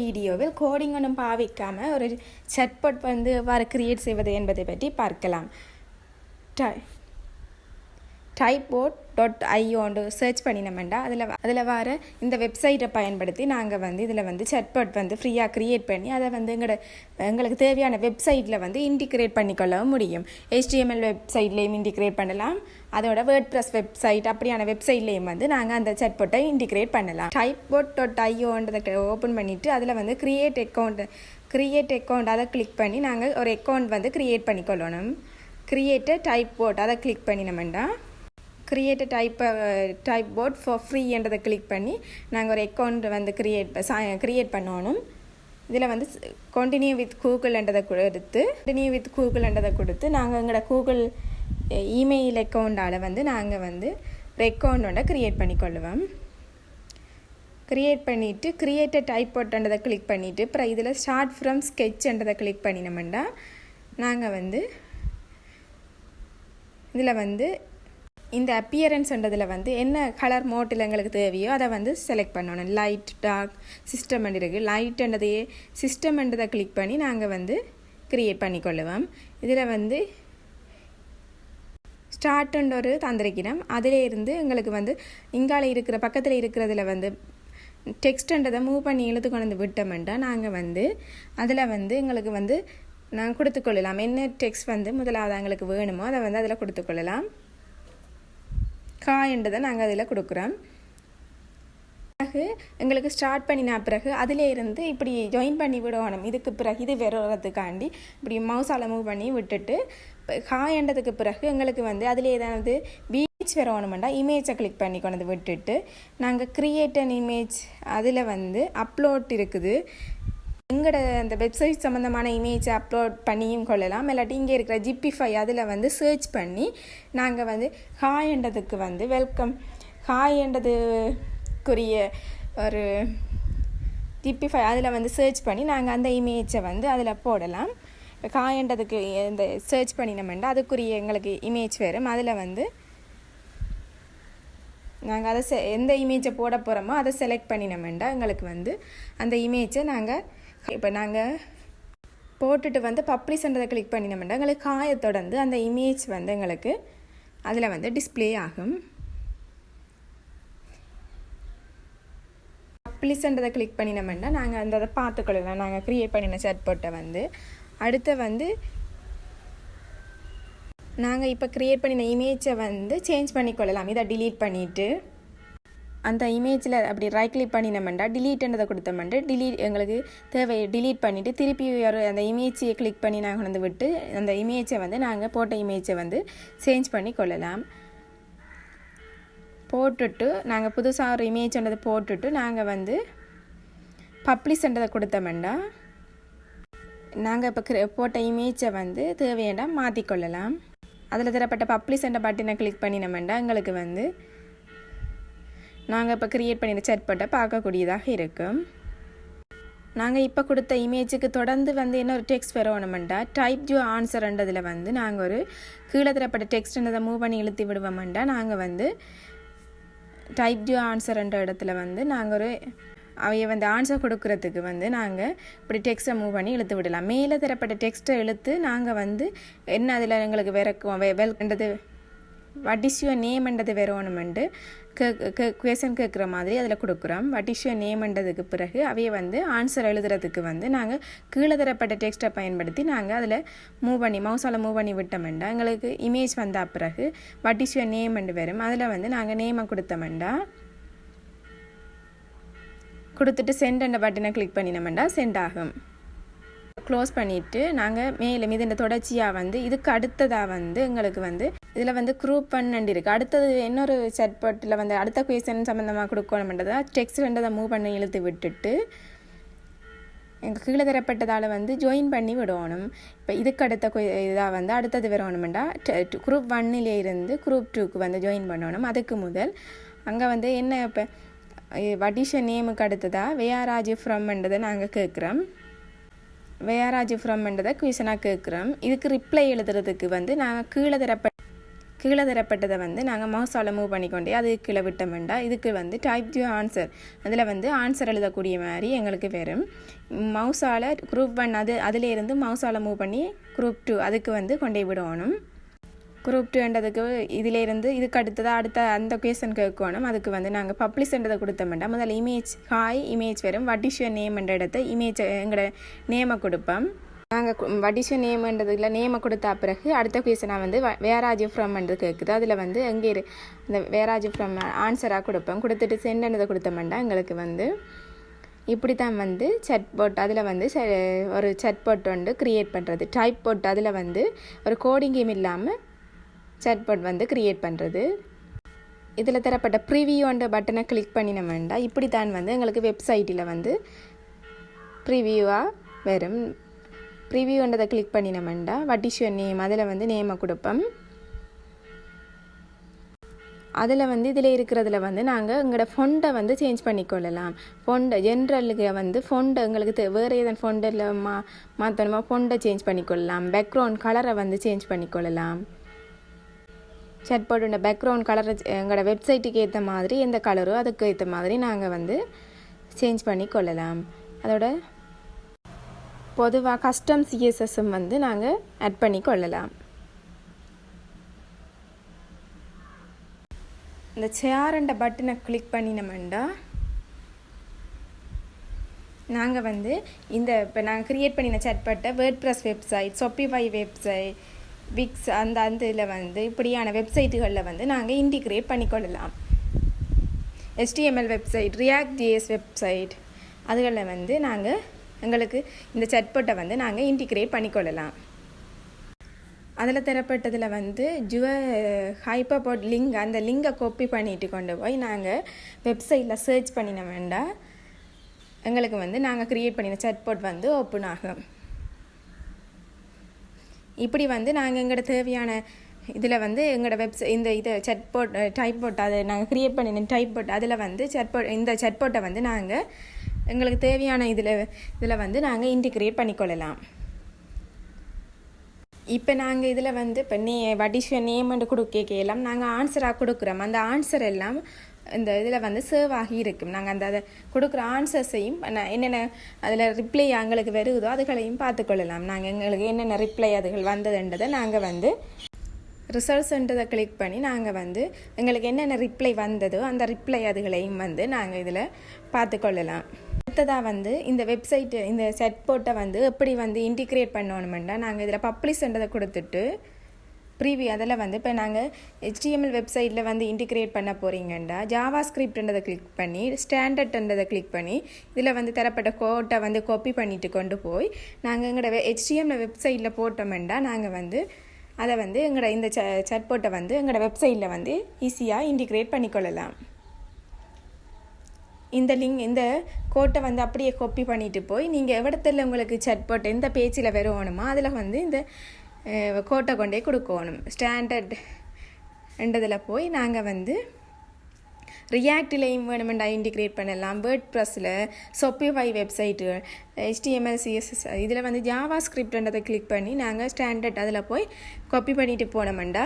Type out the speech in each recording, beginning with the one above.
வீடியோவில் கோடிங் ஒன்றும் பாவிக்காமல் ஒரு chatbot வந்து எவ்வாறு கிரியேட் செய்வது என்பதை பற்றி பார்க்கலாம். typebot.io சர்ச் பண்ணினோம்னா அதில் வர இந்த வெப்சைட்டை பயன்படுத்தி நாங்கள் வந்து இதில் வந்து chatbot வந்து ஃப்ரீயாக க்ரியேட் பண்ணி அதை வந்து எங்களுக்கு தேவையான வெப்சைட்டில் வந்து இன்டிகிரேட் பண்ணிக்கொள்ளவும் முடியும். HTML வெப்சைட்லேயும் இன்டிகிரேட் பண்ணலாம், அதோட WordPress வெப்சைட் அப்படியான வெப்சைட்லேயும் வந்து நாங்கள் அந்த chatbot-ஐ இன்டிகிரேட் பண்ணலாம். typebot.io ஓப்பன் பண்ணிவிட்டு அதில் வந்து கிரியேட் அக்கௌண்ட் அதை கிளிக் பண்ணி நாங்கள் ஒரு அக்கௌண்ட் வந்து க்ரியேட் பண்ணிக்கொள்ளணும். கிரியேட் typebot அதை கிளிக் பண்ணினோம்னா கிரியேட் typebot ஃபார் ஃப்ரீ என்றதை கிளிக் பண்ணி நாங்கள் ஒரு அக்கௌண்ட் வந்து கிரியேட் பண்ணணும். இதில் வந்து கண்டினியூ வித் கூகுள் என்றதை கொடுத்து நாங்கள் எங்களோட கூகுள் இமெயில் அக்கௌண்டால் வந்து நாங்கள் வந்து ஒரு அக்கௌண்ட் கிரியேட் பண்ணிக்கொள்ளுவோம். கிரியேட் பண்ணிவிட்டு கிரியேட் typebot என்றதை கிளிக் பண்ணிவிட்டு அப்புறம் இதில் ஸ்டார்ட் ஃப்ரம் ஸ்கெட்ச் என்றதை கிளிக் பண்ணினோம்னா நாங்கள் வந்து இதில் வந்து இந்த அப்பியரன்ஸ்ன்றதில் வந்து என்ன கலர் மோட்டில் எங்களுக்கு தேவையோ அதை வந்து செலக்ட் பண்ணணும். லைட், டார்க், சிஸ்டம் இருக்குது. லைட்ன்றதையே சிஸ்டம்ன்றதை கிளிக் பண்ணி நாங்கள் வந்து க்ரியேட் பண்ணிக்கொள்ளுவோம். இதில் வந்து ஸ்டார்ட்ன்ற ஒரு தந்திரிக்கிறோம். அதிலே இருந்து எங்களுக்கு வந்து இங்கால இருக்கிற பக்கத்தில் இருக்கிறதுல வந்து டெக்ஸ்ட்ன்றதை மூவ் பண்ணி இழுத்து கொண்டு வந்து விட்டோம்னா நாங்கள் வந்து அதில் வந்து எங்களுக்கு வந்து நாங்கள் கொடுத்துக்கொள்ளலாம். என்ன டெக்ஸ்ட் வந்து முதலாவது எங்களுக்கு வேணுமோ அதை வந்து அதில் கொடுத்துக்கொள்ளலாம். காயன்றதை நாங்கள் அதில் கொடுக்குறோம். பிறகு எங்களுக்கு ஸ்டார்ட் பண்ணின பிறகு அதிலே இருந்து இப்படி ஜாயின் பண்ணி விடணும். இதுக்கு பிறகு இது வர்றதுக்காண்டி இப்படி மவுஸால் மூவ் பண்ணி விட்டுட்டு காயன்றதுக்கு பிறகு எங்களுக்கு வந்து அதில் ஏதாவது பீச் வரணுமெண்டா இமேஜை கிளிக் பண்ணி கொண்டு விட்டுட்டு நாங்கள் கிரியேட் அன் இமேஜ் அதில் வந்து அப்லோட் இருக்குது. எங்களோட அந்த வெப்சைட் சம்மந்தமான இமேஜை அப்லோட் பண்ணியும் கொள்ளலாம். இல்லாட்டி இங்கே இருக்கிற ஜிபிஃபை அதில் வந்து சர்ச் பண்ணி நாங்கள் வந்து ஹாய்ன்றதுக்கு வந்து வெல்கம் ஹாய்ன்றதுக்குரிய ஒரு ஜிபிஃபை அதில் வந்து சர்ச் பண்ணி நாங்கள் அந்த இமேஜை வந்து அதில் போடலாம். ஹாய்ன்றதுக்கு இந்த சர்ச் பண்ணினோம்னா அதுக்குரிய எங்களுக்கு இமேஜ் வரும். அதில் வந்து நாங்கள் அதை எந்த இமேஜை போட போகிறோமோ அதை செலக்ட் பண்ணினோம்னா எங்களுக்கு வந்து அந்த இமேஜை நாங்கள் இப்போ நாங்கள் போட்டுட்டு வந்து பப்ளிஷ்ன்றதை கிளிக் பண்ணினோம்னா எங்களுக்கு காய தொடர்ந்து அந்த இமேஜ் வந்து எங்களுக்கு அதில் வந்து டிஸ்பிளே ஆகும். பப்ளிஷ்ன்றதை கிளிக் பண்ணினோம்னா நாங்கள் அந்த அதை பார்த்துக்கொள்ளலாம். நாங்கள் க்ரியேட் பண்ணின chatbot-ஐ வந்து அடுத்து வந்து நாங்கள் இப்போ க்ரியேட் பண்ணின இமேஜை வந்து சேஞ்ச் பண்ணிக்கொள்ளலாம். இதை டிலீட் பண்ணிவிட்டு அந்த இமேஜில் அப்படி ரைட் கிளிக் பண்ணினோம்னா டிலீட்ன்றதை கொடுத்தோம்னா எங்களுக்கு தேவை டிலீட் பண்ணிவிட்டு திருப்பி அந்த இமேஜை கிளிக் பண்ணி நாங்கள் வந்து விட்டு அந்த இமேஜை வந்து நாங்கள் போட்ட இமேஜை வந்து சேஞ்ச் பண்ணி கொள்ளலாம். போட்டுட்டு நாங்கள் புதுசாக ஒரு இமேஜ்ன்றதை போட்டுட்டு நாங்கள் வந்து பப்ளிஷ்ன்றதை கொடுத்தோம்னா நாங்கள் இப்போ போட்ட இமேஜை வந்து தேவையாண்டா மாற்றிக்கொள்ளலாம். அதில் தரப்பட்ட பப்ளிஷ்ன்ற பட்டனை கிளிக் பண்ணினோம்னா எங்களுக்கு வந்து நாங்கள் இப்போ க்ரியேட் பண்ணின chatbot-ஐ பார்க்கக்கூடியதாக இருக்கும். நாங்கள் இப்போ கொடுத்த இமேஜுக்கு தொடர்ந்து வந்து என்ன ஒரு டெக்ஸ்ட் வரணுமெண்டா டைப் யூ ஆன்சர்ன்றதில் வந்து நாங்கள் ஒரு கீழே தரப்பட்ட டெக்ஸ்ட்ன்றதை மூவ் பண்ணி இழுத்து விடுவோம்டா நாங்கள் வந்து டைப் யூ ஆன்சர்ன்ற இடத்துல வந்து நாங்கள் ஒரு அவைய வந்து ஆன்சர் கொடுக்கறதுக்கு வந்து நாங்கள் இப்படி டெக்ஸ்ட்டை மூவ் பண்ணி இழுத்து விடலாம். மேலே தரப்பட்ட டெக்ஸ்ட்டை இழுத்து நாங்கள் வந்து என்ன அதில் எங்களுக்கு வெல்கன்றது வாட் இஸ் யுவர் நேம்ன்றது வரணுமெண்டு குவேஷன் கேட்குற மாதிரி அதில் கொடுக்குறோம். வாட் இஸ் யுவர் நேம்ன்றதுக்கு பிறகு அவைய வந்து ஆன்சர் எழுதுறதுக்கு வந்து நாங்கள் கீழே தரப்பட்ட டெக்ஸ்ட்டை பயன்படுத்தி நாங்கள் அதில் மூவ் பண்ணி மவுஸால் மூவ் பண்ணி விட்டோம்டா எங்களுக்கு இமேஜ் வந்த பிறகு வாட் இஸ் யுவர் நேம்ன்னு வரும். அதில் வந்து நாங்கள் நேமை கொடுத்தோம்டா கொடுத்துட்டு சென்ட் பட்டனை கிளிக் பண்ணினோம்டா சென்ட் ஆகும். க்ளோஸ் பண்ணிவிட்டு நாங்கள் மேலே இந்த தொடர்ச்சியாக வந்து இதுக்கு அடுத்ததாக வந்து எங்களுக்கு வந்து இதில் வந்து குரூப் 1 இருக்குது. அடுத்தது இன்னொரு chatbot-ல வந்து அடுத்த குவேஷன் சம்மந்தமாக கொடுக்கணும்ன்றதை டெக்ஸ்ட்ன்றதை மூவ் பண்ணி இழுத்து விட்டுட்டு எங்கள் கீழே தரப்பட்டதால் வந்து ஜாயின் பண்ணி விடணும். இப்போ இதுக்கு அடுத்த இதாக வந்து அடுத்தது வரணுமெண்டா குரூப் 1 இருந்து குரூப் 2க்கு வந்து ஜாயின் பண்ணணும். அதுக்கு முதல் அங்கே வந்து என்ன இப்போ வாட் இஸ் யுவர் நேமுக்கு அடுத்ததாக வேர் ஆர் யூ ஃப்ரம்ன்றதை நாங்கள் கேட்குறோம். வேர் ஆர் யூ ஃப்ரம்ன்றதை குவேஷனாக கேட்குறோம். இதுக்கு ரிப்ளை எழுதுறதுக்கு வந்து நாங்கள் கீழே தரப்பட்ட கீழே தரப்பட்டதை வந்து நாங்கள் மவுஸால் மூவ் பண்ணிக்கொண்டே அது கீழே விட்டோம்டா இதுக்கு வந்து டைப் யூ ஆன்சர் அதில் வந்து ஆன்சர் எழுதக்கூடிய மாதிரி எங்களுக்கு வரும். மவுஸால் குரூப் 1 அதிலேருந்து மவுஸால் மூவ் பண்ணி குரூப் 2 அதுக்கு வந்து கொண்டே விடணும். குரூப் 2ன்றதுக்கு இதிலேருந்து இதுக்கு அடுத்த அந்த கொஷன் கேட்கணும். அதுக்கு வந்து நாங்கள் பப்ளிஷ்ன்றதை கொடுத்தோம்டா முதல்ல இமேஜ் வரும். வாட் இஸ் யுவர் நேம்ன்ற இடத்த இமேஜ் எங்களோட நேமை கொடுப்போம். நாங்கள் வாட் இஸ் யுவர் நேம்ன்றதுல நேமை கொடுத்தா பிறகு அடுத்த கொஷனாக வந்து வேர் ஆர் யூ ஃப்ரம்ன்றது கேட்குது. அதில் வந்து எங்கே இந்த வேர் ஆர் யூ ஃப்ரம் ஆன்சராக கொடுப்போம். கொடுத்துட்டு சென்ட்ன்றதை கொடுத்தோம்டா எங்களுக்கு வந்து இப்படி தான் வந்து சட்போட் அதில் வந்து ஒரு சட்போட் வந்து க்ரியேட் பண்ணுறது. டைப் போட் அதில் வந்து ஒரு கோடிங்கும் இல்லாமல் சட்போட் வந்து க்ரியேட் பண்ணுறது. இதில் தரப்பட்ட ப்ரிவியூன்ற பட்டனை கிளிக் பண்ணினோம்டா இப்படி தான் வந்து எங்களுக்கு வெப்சைட்டில் வந்து ப்ரிவியூவாக வரும். ப்ரிவியூன்றதை கிளிக் பண்ணினோம்டா வாட் இஸ் யுவர் நேம் அதில் வந்து நேமை கொடுப்போம். அதில் வந்து இதில் இருக்கிறதுல வந்து நாங்கள் எங்களோட ஃபொண்டை வந்து சேஞ்ச் பண்ணிக்கொள்ளலாம். ஃபொண்டை ஜென்ரலுக்கு வந்து ஃபொண்டை எங்களுக்கு வேறு ஏதாவது ஃபொண்டில் மாற்றணுமா ஃபொண்டை சேஞ்ச் பண்ணிக்கொள்ளலாம். பேக்ரவுண்ட் கலரை வந்து சேஞ்ச் பண்ணிக்கொள்ளலாம். சட்போட்டோட பேக்ரவுண்ட் கலரை எங்களோட வெப்சைட்டுக்கு ஏற்ற மாதிரி எந்த கலரோ அதுக்கு ஏற்ற மாதிரி நாங்கள் வந்து சேஞ்ச் பண்ணி கொள்ளலாம். அதோட பொதுவாக கஸ்டம் சிஎஸ்எஸும் வந்து நாங்கள் ஆட் பண்ணி கொள்ளலாம். இந்த சேரண்ட பட்டனை கிளிக் பண்ணினோம்டா நாங்கள் வந்து இந்த இப்போ நாங்கள் க்ரியேட் பண்ணின சட்பட்டை WordPress website, Shopify website, Wix அந்த இதில் வந்து இப்படியான வெப்சைட்டுகளில் வந்து நாங்கள் இன்டிகிரேட் பண்ணிக்கொள்ளலாம். HTML website, React JS website அதுகளில் வந்து நாங்கள் எங்களுக்கு இந்த சட்பட்டை வந்து நாங்கள் இன்டிகிரேட் பண்ணிக்கொள்ளலாம். அதில் தரப்பட்டதில் வந்து ஹைப்பர்போர்ட் லிங்க் அந்த லிங்கை காப்பி பண்ணிட்டு கொண்டு போய் நாங்கள் வெப்சைட்டில் சர்ச் பண்ணின வேண்டாம் எங்களுக்கு வந்து நாங்கள் க்ரியேட் பண்ணின சட்போட் வந்து ஓப்பன் ஆகும். இப்படி வந்து நாங்கள் எங்களோட தேவையான இதில் வந்து எங்களோட இதை சட்போட் டைப்போட் அதை நாங்கள் க்ரியேட் பண்ணின டைப்போட் அதில் வந்து இந்த சட்போட்டை வந்து நாங்கள் எங்களுக்கு தேவையான இதில் வந்து நாங்கள் இன்டிகிரேட் பண்ணிக்கொள்ளலாம். இப்போ நாங்கள் இதில் வந்து இப்போ வாட் இஸ் யுவர் நேம்னு கேட்கலாம். நாங்கள் ஆன்சராக கொடுக்குறோம். அந்த ஆன்சர் எல்லாம் இந்த இதில் வந்து சேவ் ஆகி இருக்கும். நாங்கள் அதை கொடுக்குற ஆன்சர்ஸையும் என்னென்ன அதில் ரிப்ளை எங்களுக்கு வருதோ அதுகளையும் பார்த்துக்கொள்ளலாம். நாங்கள் எங்களுக்கு என்னென்ன ரிப்ளை அதுகள் வந்ததுன்றதை நாங்கள் வந்து ரிசல்ட்ஸ்ன்றதை கிளிக் பண்ணி நாங்கள் வந்து எங்களுக்கு என்னென்ன ரிப்ளை வந்ததோ அந்த ரிப்ளை அதுகளையும் வந்து நாங்கள் இதில் பார்த்துக்கொள்ளலாம். அடுத்ததாக வந்து இந்த வெப்சைட்டு இந்த சட்போட்டை வந்து எப்படி வந்து இன்டிகிரேட் பண்ணணுமெண்டா நாங்கள் இதில் பப்ளிஷ்ன்றதை கொடுத்துட்டு ப்ரீவியூ அதில் வந்து இப்போ நாங்கள் HTML வெப்சைட்டில் வந்து இன்டிகிரேட் பண்ண போகிறீங்கண்டா ஜாவா ஸ்கிரிப்ட்ன்றதை கிளிக் பண்ணி ஸ்டாண்டர்ட்ன்றதை கிளிக் பண்ணி இதில் வந்து தரப்பட்ட கோட்டை வந்து காப்பி பண்ணிட்டு கொண்டு போய் நாங்கள் எங்களோட HTML வெப்சைட்டில் போட்டோம்டா நாங்கள் வந்து அதை வந்து எங்களோட இந்த சட்போட்டை வந்து எங்களோட வெப்சைட்டில் வந்து ஈஸியாக இன்டிகிரேட் பண்ணிக்கொள்ளலாம். இந்த கோட்டை வந்து அப்படியே காப்பி பண்ணிட்டு போய் நீங்கள் எவ்வளத்தில் உங்களுக்கு சட்போட் எந்த பேஜில் வரணுமோ அதில் வந்து இந்த கோட்டை கொண்டே கொடுக்கணும். ஸ்டாண்டர்ட் என்றதில் போய் நாங்கள் வந்து ரியாக்டிலையும் வேணுமெண்டா இன்டிகிரேட் பண்ணலாம். வேர்ட்ப்ரெஸ்ஸில் ஷாப்பிஃபை வெப்சைட்டுகள், HTML CSS இதில் வந்து ஜாவா ஸ்கிரிப்ட்ன்றதை கிளிக் பண்ணி நாங்கள் ஸ்டாண்டர்ட் அதில் போய் காப்பி பண்ணிட்டு போனோம்டா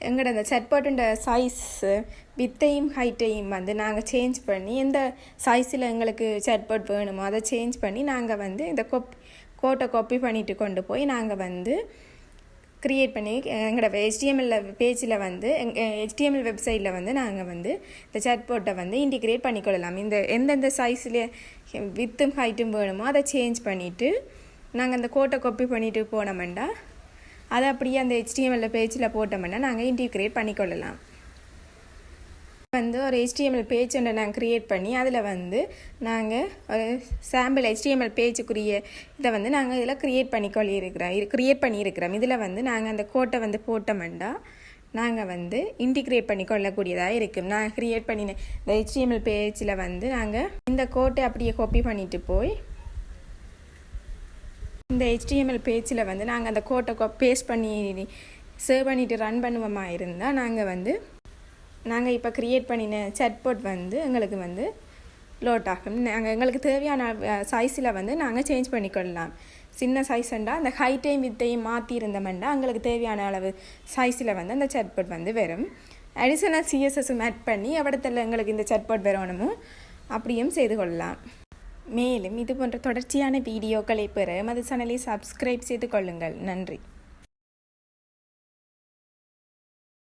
எங்களோட அந்த சட்போட்டுன்ற சைஸ் வித்தையும் ஹைட்டையும் வந்து நாங்கள் சேஞ்ச் பண்ணி எந்த சைஸில் எங்களுக்கு சட்போட் வேணுமோ அதை சேஞ்ச் பண்ணி நாங்கள் வந்து இந்த கோட்டை காப்பி பண்ணிட்டு கொண்டு போய் நாங்கள் வந்து க்ரியேட் பண்ணி எங்களோட HTML பேஜில் வந்து HTML வெப்சைட்டில் வந்து நாங்கள் வந்து இந்த சட்போட்டை வந்து இன்டிகிரேட் பண்ணிக்கொள்ளலாம். இந்த எந்தெந்த சைஸில் வித்தும் ஹைட்டும் வேணுமோ அதை சேஞ்ச் பண்ணிவிட்டு நாங்கள் அந்த கோட்டை காப்பி பண்ணிட்டு போனோம்டா அதை அப்படியே அந்த HTML பேஜில் போட்டோம்னா நாங்கள் இன்டிகிரேட் பண்ணிக்கொள்ளலாம். வந்து ஒரு HTML பேஜ் ஒன்று நாங்கள் க்ரியேட் பண்ணி அதில் வந்து நாங்கள் ஒரு சாம்பிள் HTML பேஜுக்குரிய இதை வந்து நாங்கள் இதில் க்ரியேட் பண்ணியிருக்கிறோம். இதில் வந்து நாங்கள் அந்த கோட்டை வந்து போட்டோம்டா நாங்கள் வந்து இன்டிகிரேட் பண்ணிக்கொள்ளக்கூடியதாக இருக்கும். நான் க்ரியேட் பண்ணின இந்த HTML பேஜில் வந்து நாங்கள் இந்த கோட்டை அப்படியே காப்பி பண்ணிட்டு போய் இந்த HTML பேஜில் வந்து நாங்கள் அந்த கோட்டை பேஸ்ட் பண்ணி சேவ் பண்ணிவிட்டு ரன் பண்ணுவோமா இருந்தால் நாங்கள் இப்போ க்ரியேட் பண்ணின சட்போட் வந்து எங்களுக்கு வந்து லோட் ஆகும். நாங்கள் எங்களுக்கு தேவையான சைஸில் வந்து நாங்கள் சேஞ்ச் பண்ணிக்கொள்ளலாம். சின்ன சைஸ்ண்டா அந்த ஹைட்டையும் வித்தையும் மாற்றி இருந்தோம்னா எங்களுக்கு தேவையான அளவு சைஸில் வந்து அந்த சாட்போர்ட் வந்து வரும். அடிஷனல் சிஎஸ்எஸும் ஆட் பண்ணி எவ்வளத்தில் எங்களுக்கு இந்த சாட்போர்ட் வரணுமோ அப்படியும் செய்து கொள்ளலாம். மேலும் இது போன்ற தொடர்ச்சியான வீடியோக்களை பெற எமது சேனலை சப்ஸ்கிரைப் செய்து கொள்ளுங்கள். நன்றி.